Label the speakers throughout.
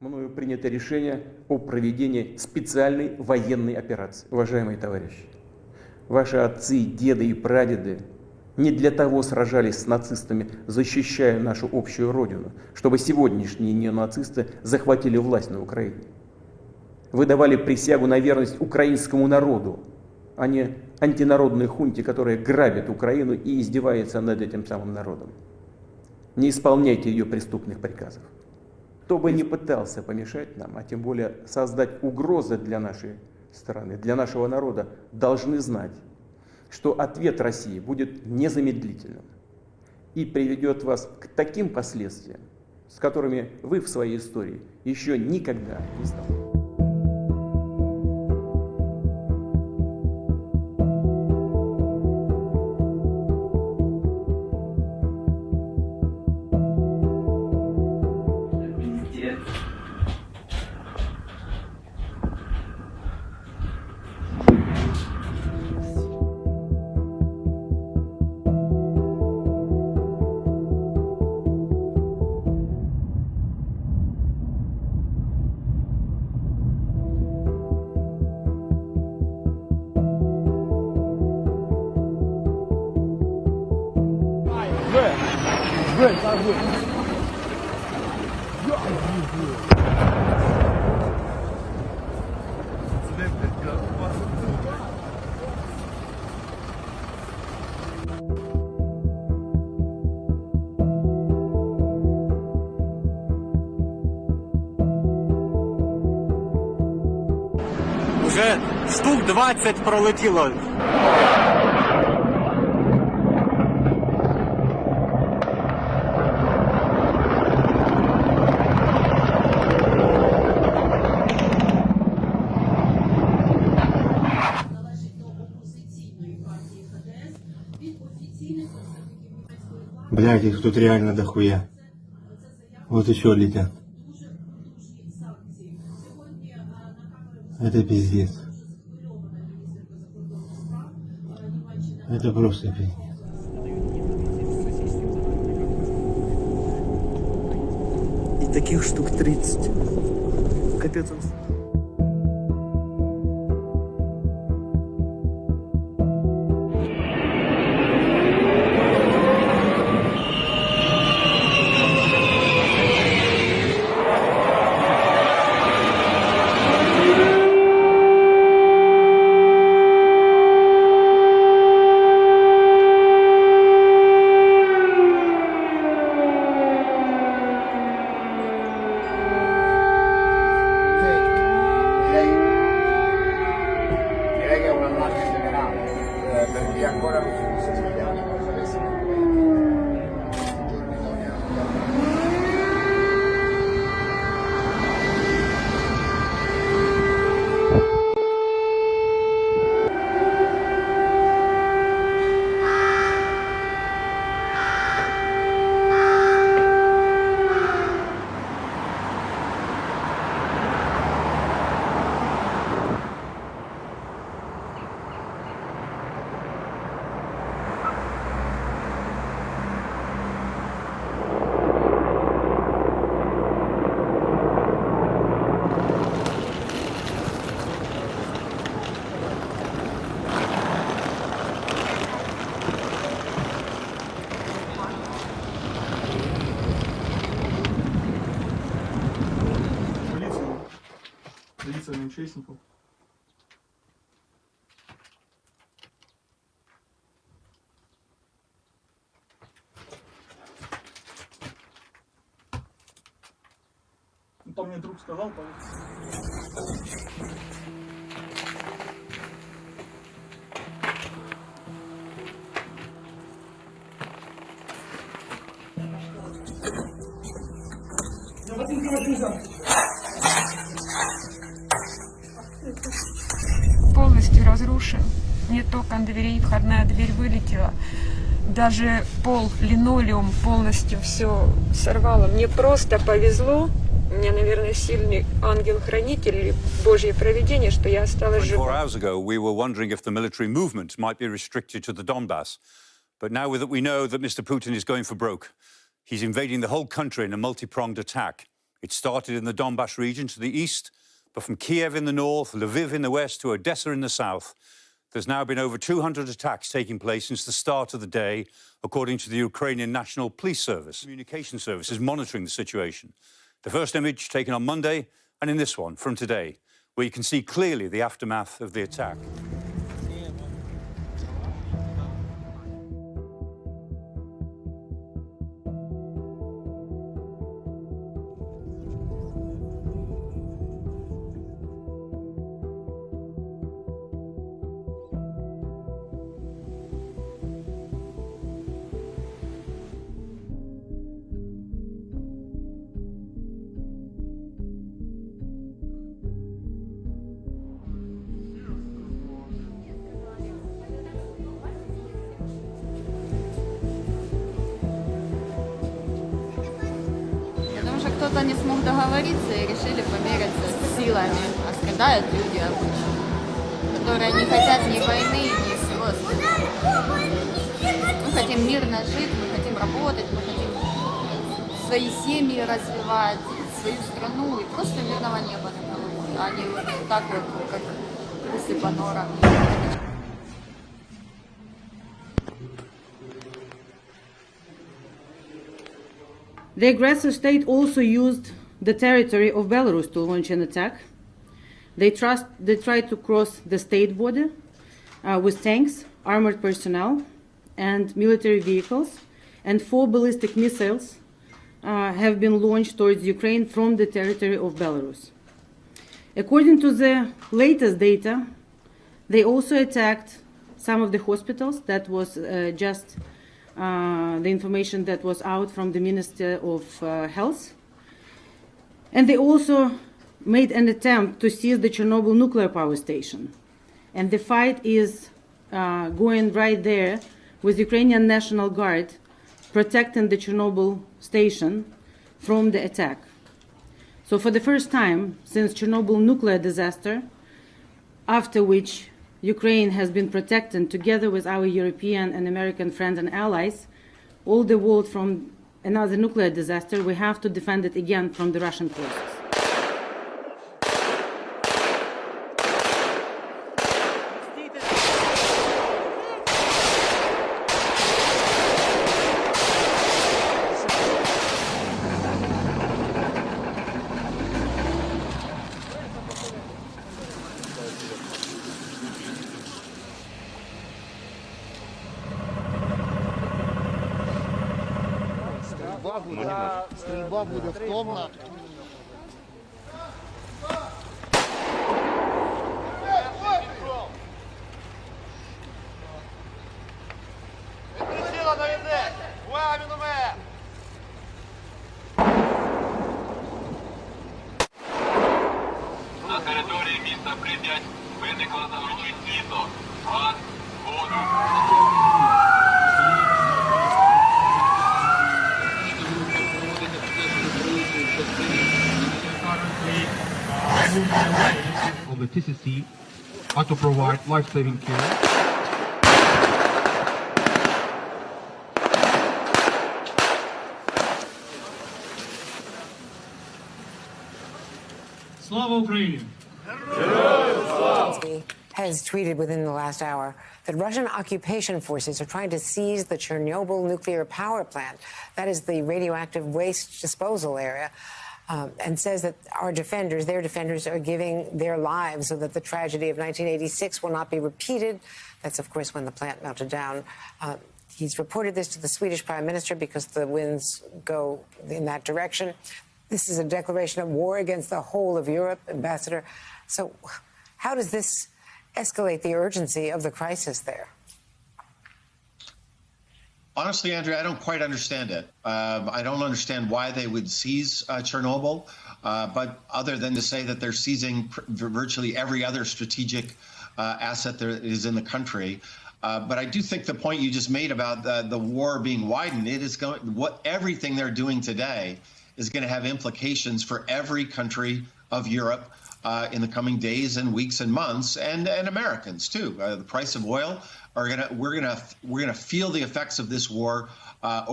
Speaker 1: Мною принято решение о проведении специальной военной операции. Уважаемые товарищи, ваши отцы, деды и прадеды не для того сражались с нацистами, защищая нашу общую родину, чтобы сегодняшние неонацисты захватили власть на Украине. Вы давали присягу на верность украинскому народу, а не антинародной хунте, которая грабит Украину и издевается над этим самым народом. Не исполняйте ее преступных приказов. Кто бы ни пытался помешать нам, а тем более создать угрозы для нашей страны, для нашего народа, должны знать, что ответ России будет незамедлительным и приведет вас к таким последствиям, с которыми вы в своей истории еще никогда не столкнулись.
Speaker 2: Вже штук 20 пролетіло.
Speaker 3: Блядь, их тут реально дохуя. Вот еще летят. Это пиздец. Это просто пиздец.
Speaker 4: И таких штук 30. Капец.
Speaker 5: Perché ancora non si fosse svegliato, non sapessimo
Speaker 6: полиция на участников. Ну, там мне друг сказал, полиция.
Speaker 7: Полностью разрушен. Нет окон, дверей, входная дверь вылетела. Даже пол, линолеум полностью все сорвало. Мне просто повезло. У меня, наверное, сильный ангел-хранитель или Божье провидение, что я осталась жива.
Speaker 8: 24 hours ago, we were wondering if the military movement might be restricted to the Donbass. But now that we know that Mr. Putin is going for broke, he's invading the whole country in a multi-pronged attack. It started in the Donbass region to the east, but from Kiev in the north, Lviv in the west to Odessa in the south, there's now been over 200 attacks taking place since the start of the day, according to the Ukrainian National Police Service. Communication service is monitoring the situation. The first image taken on Monday, and in this one from today, where you can see clearly the aftermath of the attack.
Speaker 9: Потому что кто-то не смог договориться и решили помериться силами. А страдают люди обычно, которые не хотят ни войны, ни всего остального. Мы хотим мирно жить, мы хотим работать, мы хотим свои семьи развивать, свою страну и просто мирного неба над головой, а не вот так вот, как крысы по норам.
Speaker 10: The aggressor state also used the territory of Belarus to launch an attack. They tried to cross the state border with tanks, armored personnel, and military vehicles, and 4 ballistic missiles have been launched towards Ukraine from the territory of Belarus. According to the latest data, they also attacked some of the hospitals. That was just the information that was out from the Minister of Health. And they also made an attempt to seize the Chernobyl nuclear power station. And the fight is going right there with Ukrainian National Guard protecting the Chernobyl station from the attack. So for the first time since Chernobyl nuclear disaster, after which Ukraine has been protected together with our European and American friends and allies, all the world from another nuclear disaster, we have to defend it again from the Russian forces.
Speaker 11: Стрільба буде втомна. Відкрутила на візек! Увага, міномет!
Speaker 12: На території міста Прип'ять виникло загрозливе світло. Газ, воду.
Speaker 13: Of the TCC are to provide life-saving care.
Speaker 6: Слава Україні!
Speaker 14: Has tweeted within the last hour that Russian occupation forces are trying to seize the Chernobyl nuclear power plant. That is the radioactive waste disposal area. And says that their defenders, are giving their lives so that the tragedy of 1986 will not be repeated. That's, of course, when the plant melted down. He's reported this to the Swedish Prime Minister because the winds go in that direction. This is a declaration of war against the whole of Europe, Ambassador. So how does this escalate the urgency of the crisis there?
Speaker 15: Honestly, Andrea, I don't quite understand it. I don't understand why they would seize Chernobyl, but other than to say that they're seizing virtually every other strategic asset that is in the country. But I do think the point you just made about the war being widened, everything they're doing today is going to have implications for every country of Europe in the coming days and weeks and months, and Americans too. The price of oil we're gonna feel the effects of this war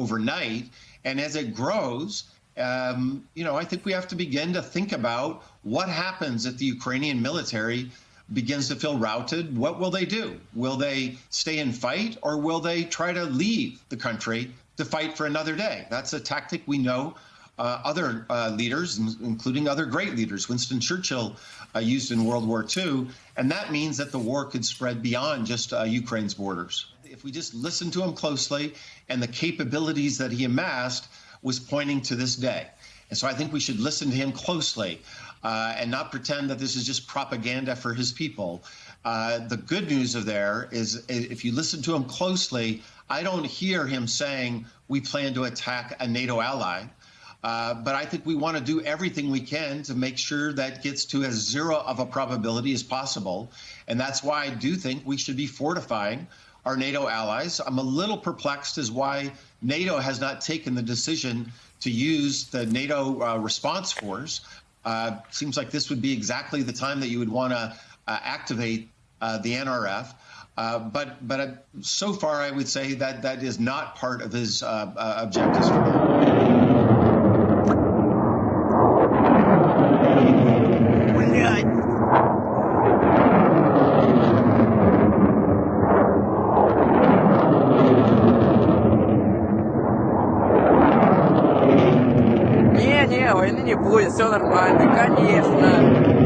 Speaker 15: overnight, and as it grows, I think we have to begin to think about what happens if the Ukrainian military begins to feel routed. What will they do? Will they stay and fight, or will they try to leave the country to fight for another day? That's a tactic we know other leaders, including other great leaders, Winston Churchill, used in World War II. And that means that the war could spread beyond just Ukraine's borders. If we just listen to him closely, and the capabilities that he amassed was pointing to this day. And so I think we should listen to him closely and not pretend that this is just propaganda for his people. The good news of there is, if you listen to him closely, I don't hear him saying we plan to attack a NATO ally. But I think we want to do everything we can to make sure that gets to as zero of a probability as possible. And that's why I do think we should be fortifying our NATO allies. I'm a little perplexed as why NATO has not taken the decision to use the NATO response force. Seems like this would be exactly the time that you would want to activate the NRF. But so far, I would say that that is not part of his objectives for now.
Speaker 16: Не, войны не будет, все нормально, конечно.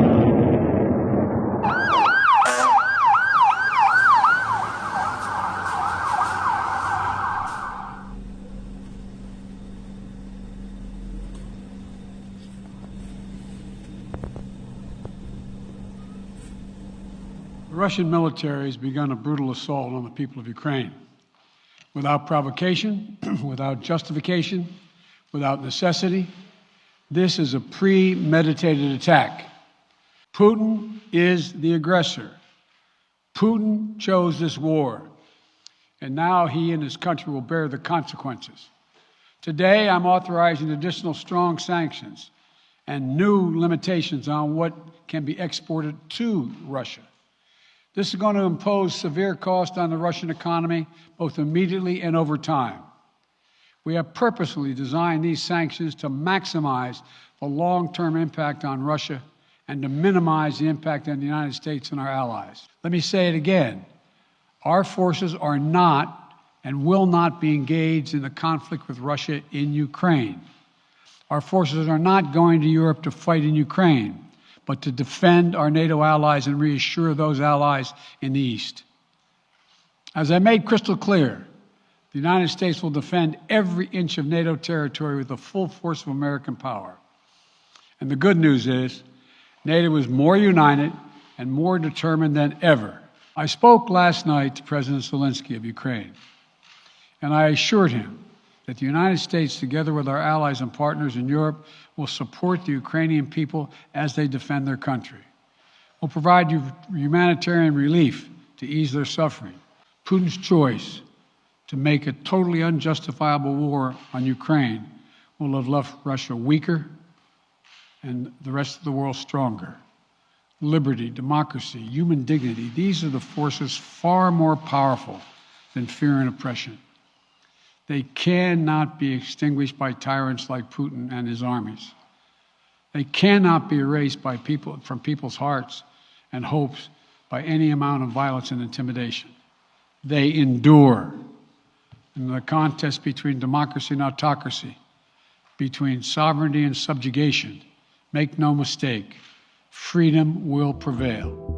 Speaker 17: The Russian military has begun a brutal assault on the people of Ukraine. Without provocation, without justification, without necessity, this is a premeditated attack. Putin is the aggressor. Putin chose this war, and now he and his country will bear the consequences. Today, I'm authorizing additional strong sanctions and new limitations on what can be exported to Russia. This is going to impose severe cost on the Russian economy, both immediately and over time. We have purposely designed these sanctions to maximize the long-term impact on Russia and to minimize the impact on the United States and our allies. Let me say it again. Our forces are not and will not be engaged in the conflict with Russia in Ukraine. Our forces are not going to Europe to fight in Ukraine, but to defend our NATO allies and reassure those allies in the East. As I made crystal clear, the United States will defend every inch of NATO territory with the full force of American power. And the good news is, NATO is more united and more determined than ever. I spoke last night to President Zelensky of Ukraine, and I assured him that the United States, together with our allies and partners in Europe, will support the Ukrainian people as they defend their country. We'll provide humanitarian relief to ease their suffering. Putin's choice to make a totally unjustifiable war on Ukraine will have left Russia weaker and the rest of the world stronger. Liberty, democracy, human dignity, these are the forces far more powerful than fear and oppression. They cannot be extinguished by tyrants like Putin and his armies. They cannot be erased by from people's hearts and hopes by any amount of violence and intimidation. They endure. In the contest between democracy and autocracy, between sovereignty and subjugation, make no mistake, freedom will prevail.